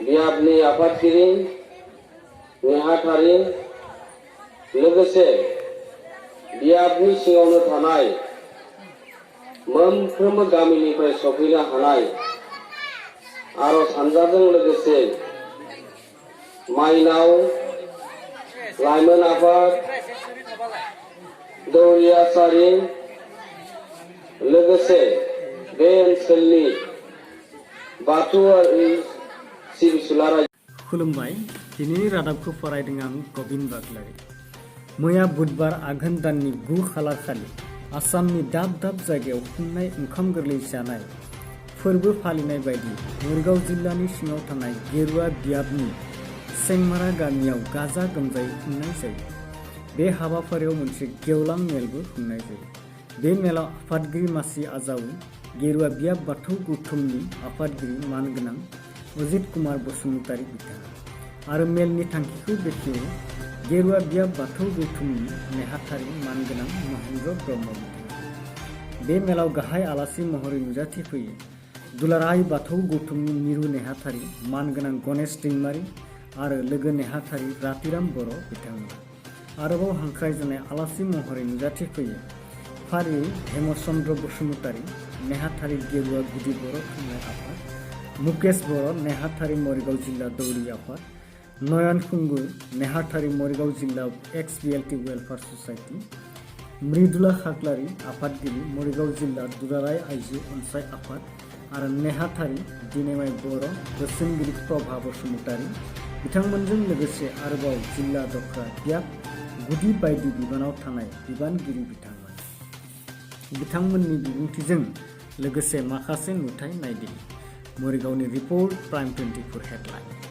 बियाबनि आफादगिरि नेहाथारि लोगोसे बियाबनि सिङावनो थानाय मोनफ्रोमबो गामिनिफ्राय सफैनो हानाय आरज हानजाजों लोगोसे माइनाव लाइमोन आफाद दौरियासारि लोगोसे बे ओनसोलनि बाथौआरि सिबिसुला खुलुमबाय। दिनैनि रादाबखौ फरायदों आं गबिन बाग्लारि। मैया बुधबार आघोन दाननि 9 खालार खालि आसामनि दाब दाब जायगायाव खुंनाय ओंखाम गोरलै जानाय फोरबो फालिनाय बायदि मरिगाव जिल्लानि सिङाव थानाय गेरुवा बियाबनि सेंमारा गामियाव गाजा गोमजायै खुंनाय जायो। बे हाबाफारियाव मोनसे गेवलां मेलबो खुंनाय जायो। बे मेलाव आफादगिरि मासि आजावि, गेरुवा बियाब बाथौ गौथुमनि आफादगिरि मानगोनां अजित कुमार बसुमतारी बिथाङा आरो मेलनि थांखिखौ बेखेवो गेरुवा बियाब बाथौ गौथुमनि नेहाथारि मानगोनां महेन्द्र ब्रह्म बिथाङा। बे मेलाव गाहाय आलासि महरै नुजाथिफैयो दुलाराय बाथौ गौथुमनि मिरु नेहाथारि मानगोनां गणेश दैमारि आरो लोगो नेहाथारि रातिराम बर' बिथांमोना। आरोबाव हांख्रायजानाय आलासि महरै नुजाथिफैयो फारियै हेमचन्द्र बसुमतारी नेहाथारि गेरुवा गुदि बर' थुनलाइ आफाद, मुकेश बर' नेहाथारि मरिगाव जिल्ला दौरि आफाद, नयन खुंगुर नेहाथारि मरिगाव जिल्ला XBLT वेलफेयार ससाइटि, मृदुला खाख्लारि आफादगिरि मरिगाव जिल्ला दुलाराय आइजो अनसाय आफाद आरो नेहाथारि दिनेमाय बर' बोसोनगिरि प्रभा बसुमतारी बिथांमोनजों लोगोसे आरोबाव जिल्ला दख्रा बियाब गुदि बायदि बिबानाव थानाय बिबानगिरि बिथांमोननि बिबुंथिजों लोगोसे माखासे नुथाय नायदिं। मरिगावनि रिपर्ट प्राइम 24 हेडलाइन।